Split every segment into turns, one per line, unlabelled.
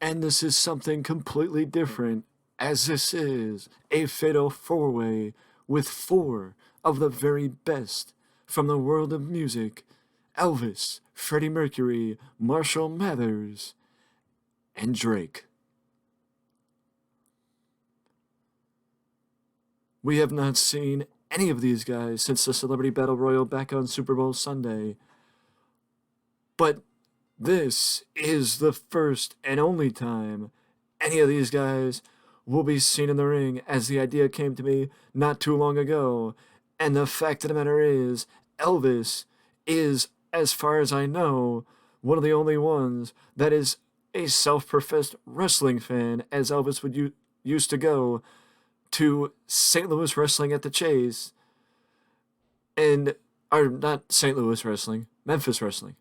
And this is something completely different, as this is a fatal four-way with four of the very best from the world of music: Elvis, Freddie Mercury, Marshall Mathers, and Drake. We have not seen any of these guys since the Celebrity Battle Royal back on Super Bowl Sunday, but this is the first and only time any of these guys will be seen in the ring, as the idea came to me not too long ago. And the fact of the matter is, Elvis is, as far as I know, one of the only ones that is a self-professed wrestling fan, as Elvis would used to go to St. Louis Wrestling at the Chase, and, or not St. Louis Wrestling, Memphis Wrestling.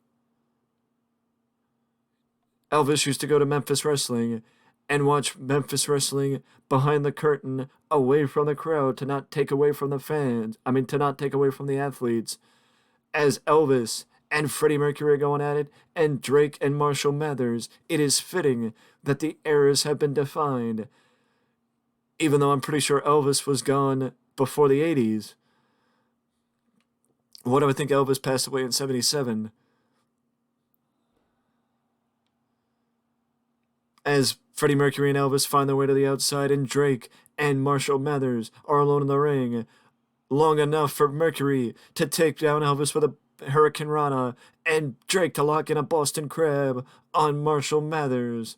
Elvis used to go to Memphis Wrestling and watch Memphis Wrestling behind the curtain, away from the crowd, to not take away from the fans. To not take away from the athletes, as Elvis and Freddie Mercury are going at it, and Drake and Marshall Mathers. It is fitting that the eras have been defined, even though I'm pretty sure Elvis was gone before the 80s. What do I think? Elvis passed away in 77. As Freddie Mercury and Elvis find their way to the outside, and Drake and Marshall Mathers are alone in the ring, long enough for Mercury to take down Elvis with a Hurricane Rana, and Drake to lock in a Boston Crab on Marshall Mathers.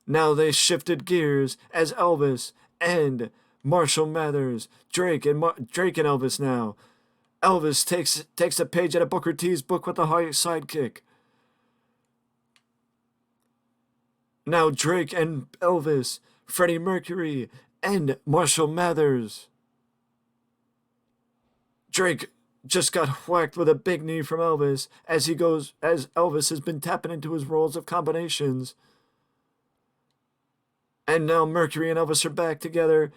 Now they shifted gears, as Elvis and Marshall Mathers, Drake and Elvis now. Elvis takes a page out of Booker T's book with a high sidekick. Now Drake and Elvis, Freddie Mercury, and Marshall Mathers. Drake just got whacked with a big knee from Elvis as Elvis has been tapping into his rolls of combinations. And now Mercury and Elvis are back together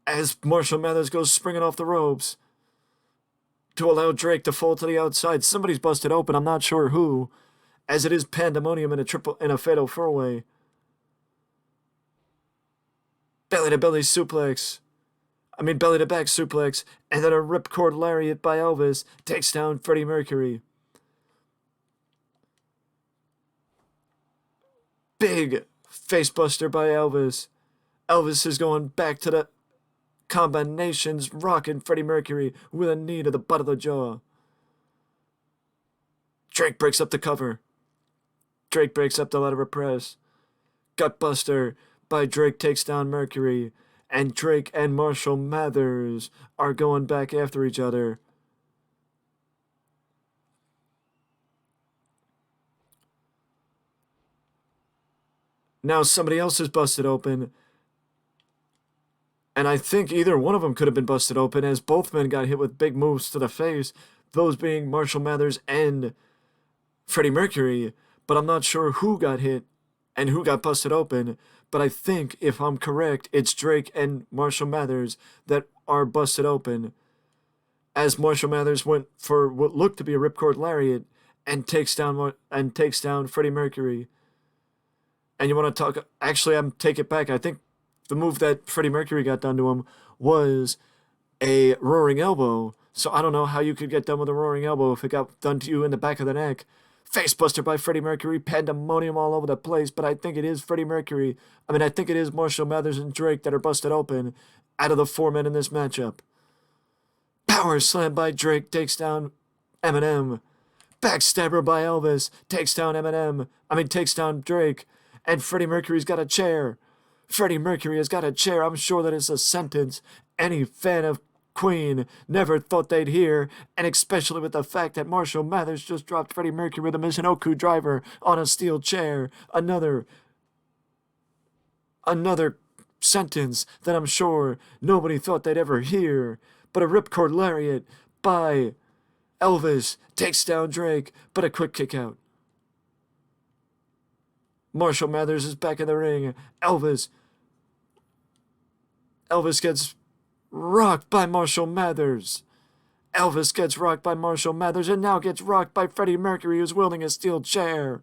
as Marshall Mathers goes springing off the ropes to allow Drake to fall to the outside. Somebody's busted open, I'm not sure who, as it is pandemonium in a fatal four-way. Belly to back suplex, and then a ripcord lariat by Elvis takes down Freddie Mercury. Big facebuster by Elvis. Elvis is going back to the combinations, rocking Freddie Mercury with a knee to the butt of the jaw. Drake breaks up the cover. Drake breaks up the ladder of press. Gutbuster by Drake takes down Mercury, and Drake and Marshall Mathers are going back after each other. Now somebody else is busted open, and I think either one of them could have been busted open, as both men got hit with big moves to the face, those being Marshall Mathers and Freddie Mercury, but I'm not sure who got hit and who got busted open. But I think, if I'm correct, it's Drake and Marshall Mathers that are busted open, as Marshall Mathers went for what looked to be a ripcord lariat and takes down Freddie Mercury. And you want to talk? Actually, take it back. I think the move that Freddie Mercury got done to him was a roaring elbow. So I don't know how you could get done with a roaring elbow if it got done to you in the back of the neck. Facebuster by Freddie Mercury, pandemonium all over the place, but I think it is I think it is Marshall Mathers and Drake that are busted open out of the four men in this matchup. Power slam by Drake takes down Eminem. Backstabber by Elvis takes down takes down Drake. And Freddie Mercury's got a chair. Freddie Mercury has got a chair. I'm sure that is a sentence any fan of Queen never thought they'd hear, and especially with the fact that Marshall Mathers just dropped Freddie Mercury with a Michinoku driver on a steel chair. Another sentence that I'm sure nobody thought they'd ever hear. But a ripcord lariat by Elvis takes down Drake, but a quick kick out. Marshall Mathers is back in the ring. Elvis gets rocked by Marshall Mathers. Elvis gets rocked by Marshall Mathers and now gets rocked by Freddie Mercury, who's wielding a steel chair.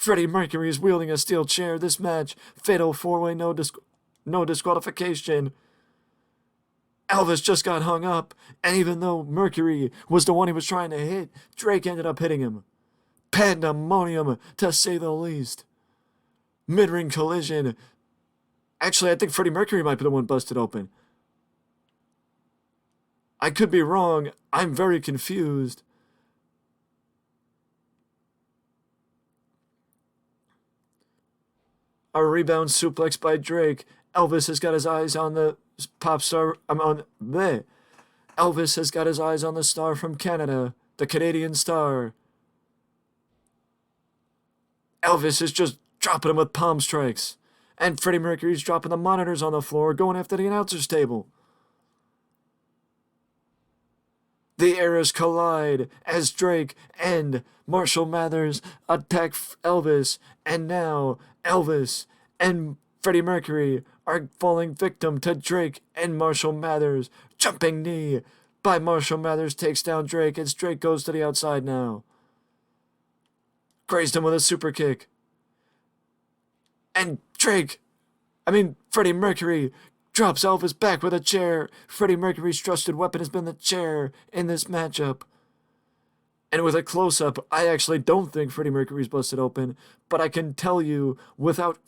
Freddie Mercury is wielding a steel chair. This match, fatal four-way, no disqualification. Elvis just got hung up, and even though Mercury was the one he was trying to hit, Drake ended up hitting him. Pandemonium, to say the least. Mid-ring collision. Actually, I think Freddie Mercury might be the one busted open. I could be wrong. I'm very confused. A rebound suplex by Drake. Elvis has got his eyes on the pop star. Elvis has got his eyes on the star from Canada, the Canadian star. Elvis is just dropping him with palm strikes. And Freddie Mercury's dropping the monitors on the floor, going after the announcer's table. The eras collide as Drake and Marshall Mathers attack Elvis, and now Elvis and Freddie Mercury are falling victim to Drake and Marshall Mathers. Jumping knee by Marshall Mathers takes down Drake as Drake goes to the outside now. Grazed him with a super kick. And Freddie Mercury drops Elvis back with a chair. Freddie Mercury's trusted weapon has been the chair in this matchup. And with a close-up, I actually don't think Freddie Mercury's busted open, but I can tell you without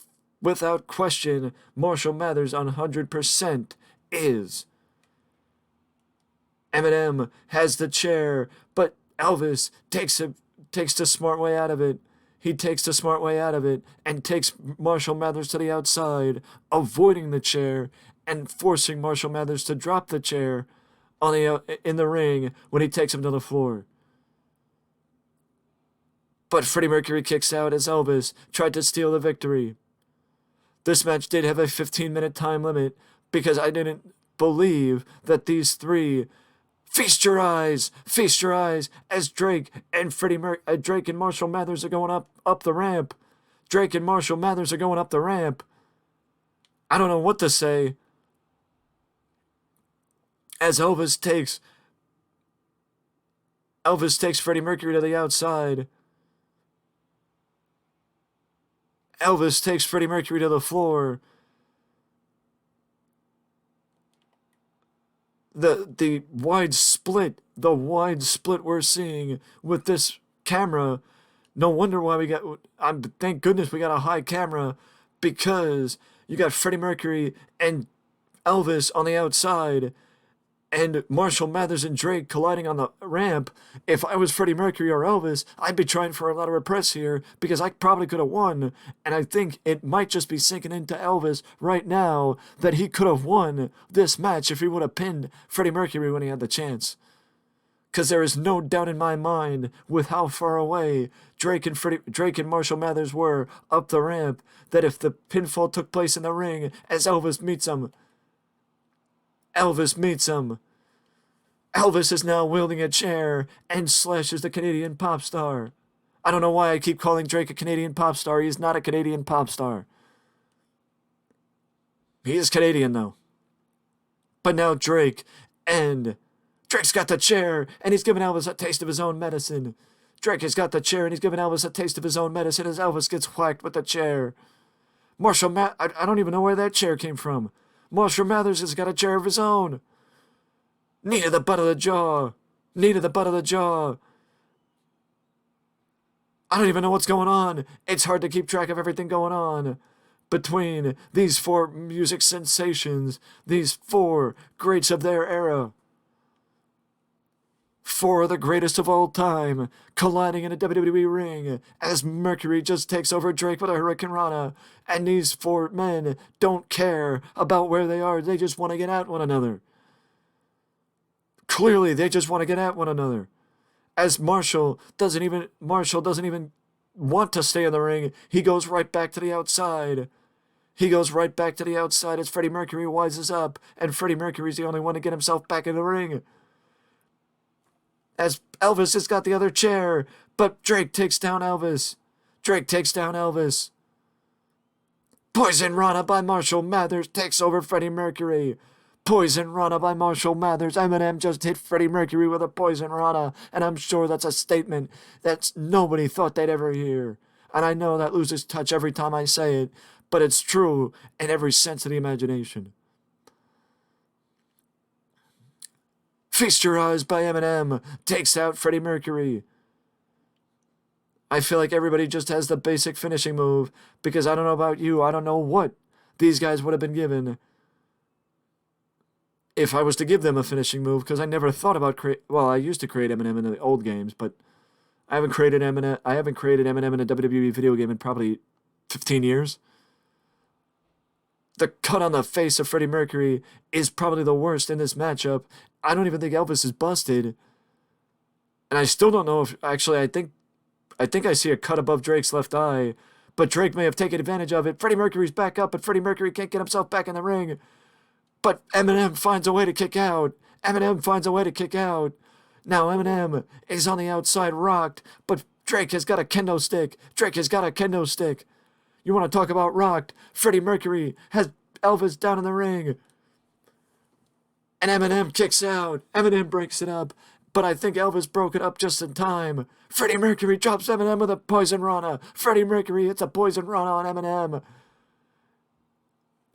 question, Marshall Mathers 100% is. Eminem has the chair, but Elvis takes the smart way out of it. He takes the smart way out of it and takes Marshall Mathers to the outside, avoiding the chair and forcing Marshall Mathers to drop the chair in the ring when he takes him to the floor. But Freddie Mercury kicks out as Elvis tried to steal the victory. This match did have a 15-minute time limit because I didn't believe that these three feast your eyes as Drake and Drake and Marshall Mathers are going up the ramp. Drake and Marshall Mathers are going up the ramp. I don't know what to say. As Elvis takes Freddie Mercury to the outside. Elvis takes Freddie Mercury to the floor. The wide split we're seeing with this camera. No wonder why we got. Thank goodness we got a high camera, because you got Freddie Mercury and Elvis on the outside, and Marshall Mathers and Drake colliding on the ramp. If I was Freddie Mercury or Elvis, I'd be trying for a lot of press here, because I probably could have won. And I think it might just be sinking into Elvis right now that he could have won this match if he would have pinned Freddie Mercury when he had the chance. Because there is no doubt in my mind with how far away Drake and Marshall Mathers were up the ramp, that if the pinfall took place in the ring as Elvis meets him, Elvis is now wielding a chair and slashes the Canadian pop star. I don't know why I keep calling Drake a Canadian pop star. He is not a Canadian pop star. He is Canadian, though. But now Drake's got the chair, and he's giving Elvis a taste of his own medicine. Drake has got the chair, and he's giving Elvis a taste of his own medicine as Elvis gets whacked with the chair. I don't even know where that chair came from. Marshall Mathers has got a chair of his own. Knee to the butt of the jaw. I don't even know what's going on. It's hard to keep track of everything going on between these four music sensations, these four greats of their era. Four of the greatest of all time colliding in a WWE ring as Mercury just takes over Drake with a Hurricane Rana, and these four men don't care about where they are. They just want to get at one another. Clearly, they just want to get at one another. As Marshall doesn't even want to stay in the ring. He goes right back to the outside. As Freddie Mercury wises up, and Freddie Mercury's the only one to get himself back in the ring. As Elvis has got the other chair, but Drake takes down Elvis. Poison Rana by Marshall Mathers takes over Freddie Mercury. Poison Rana by Marshall Mathers. Eminem just hit Freddie Mercury with a Poison Rana, and I'm sure that's a statement that nobody thought they'd ever hear. And I know that loses touch every time I say it, but it's true in every sense of the imagination. Feast Your Eyes by Eminem takes out Freddie Mercury. I feel like everybody just has the basic finishing move, because I don't know about you, I don't know what these guys would have been given if I was to give them a finishing move, because I never thought about well, I used to create Eminem in the old games, but I haven't created Eminem in a WWE video game in probably 15 years. The cut on the face of Freddie Mercury is probably the worst in this matchup. I don't even think Elvis is busted. And I still don't know if, actually, I think I see a cut above Drake's left eye, but Drake may have taken advantage of it. Freddie Mercury's back up, but Freddie Mercury can't get himself back in the ring. But Eminem finds a way to kick out. Eminem finds a way to kick out. Now Eminem is on the outside rocked, but Drake has got a kendo stick. Drake has got a kendo stick. You want to talk about rocked? Freddie Mercury has Elvis down in the ring. And Eminem kicks out. Eminem breaks it up. But I think Elvis broke it up just in time. Freddie Mercury drops Eminem with a poison rana. Freddie Mercury hits a poison rana on Eminem.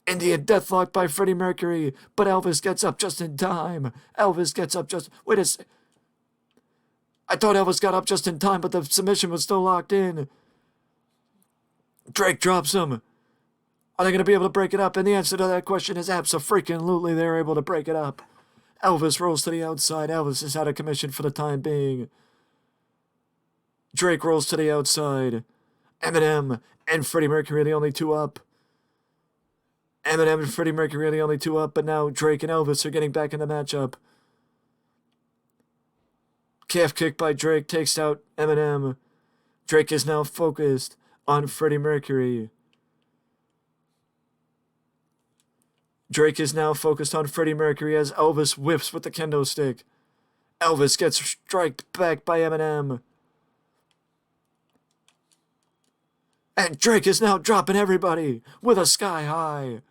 Indian deathlock by Freddie Mercury. But Elvis gets up just in time. Elvis gets up just... Wait a second. I thought Elvis got up just in time, but the submission was still locked in. Drake drops him. Are they going to be able to break it up? And the answer to that question is abso-freaking-lutely they're able to break it up. Elvis rolls to the outside. Elvis is out of commission for the time being. Drake rolls to the outside. Eminem and Freddie Mercury are the only two up. Eminem and Freddie Mercury are the only two up, but now Drake and Elvis are getting back in the matchup. Calf kick by Drake takes out Eminem. Drake is now focused on Freddie Mercury. Drake is now focused on Freddie Mercury as Elvis whips with the kendo stick. Elvis gets striked back by Eminem. And Drake is now dropping everybody with a sky high.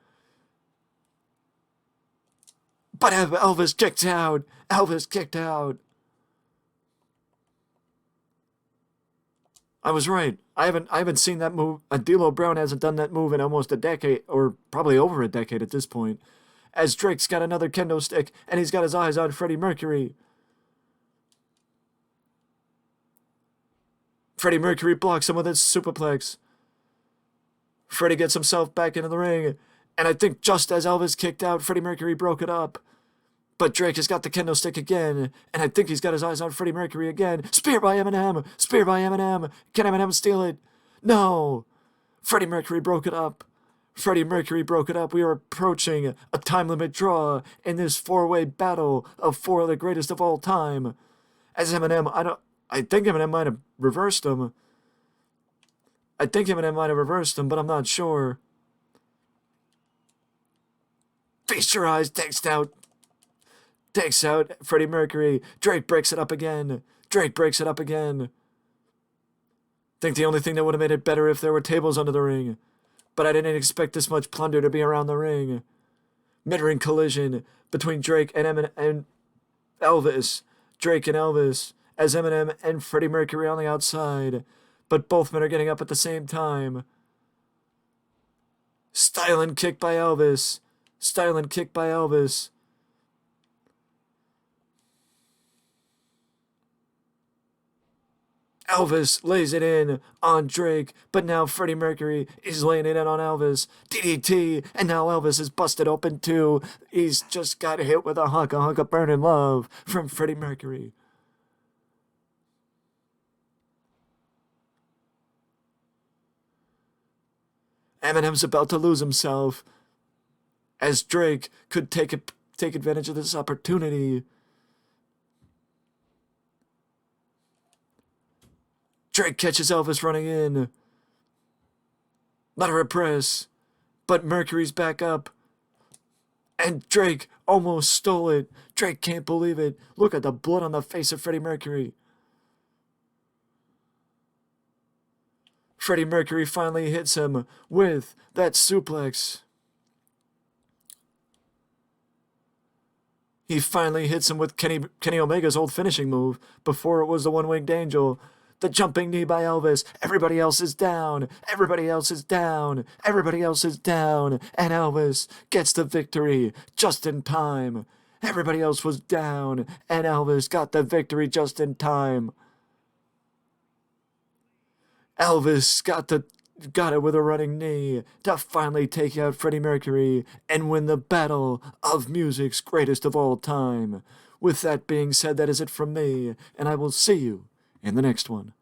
But Elvis kicked out. Elvis kicked out. I was right. I haven't seen that move. D'Lo Brown hasn't done that move in almost a decade, or probably over a decade at this point. As Drake's got another kendo stick, and he's got his eyes on Freddie Mercury. Freddie Mercury blocks him with his superplex. Freddie gets himself back into the ring, and I think just as Elvis kicked out, Freddie Mercury broke it up. But Drake has got the kendo stick again, and I think he's got his eyes on Freddie Mercury again. Spear by Eminem! Spear by Eminem! Can Eminem steal it? No! Freddie Mercury broke it up. Freddie Mercury broke it up. We are approaching a time limit draw in this four-way battle of four of the greatest of all time. As Eminem, I think Eminem might have reversed him. But I'm not sure. Feast Your Eyes takes out Freddie Mercury. Drake breaks it up again. Think the only thing that would have made it better if there were tables under the ring. But I didn't expect this much plunder to be around the ring. Mid-ring collision between Drake and Eminem and Elvis. Drake and Elvis as Eminem and Freddie Mercury on the outside. But both men are getting up at the same time. Styling kick by Elvis. Elvis lays it in on Drake, but now Freddie Mercury is laying it in on Elvis. DDT, and now Elvis is busted open too. He's just got hit with a hunk of burning love from Freddie Mercury. Eminem's about to lose himself, as Drake could take advantage of this opportunity. Drake catches Elvis running in. Not a repress, but Mercury's back up. And Drake almost stole it. Drake can't believe it. Look at the blood on the face of Freddie Mercury. Freddie Mercury finally hits him with that suplex. He finally hits him with Kenny Omega's old finishing move. Before it was the one-winged angel. The jumping knee by Elvis. Everybody else is down. Everybody else is down. Everybody else is down. And Elvis gets the victory just in time. Everybody else was down. And Elvis got the victory just in time. Elvis got it with a running knee to finally take out Freddie Mercury and win the battle of music's greatest of all time. With that being said, that is it from me, and I will see you in the next one.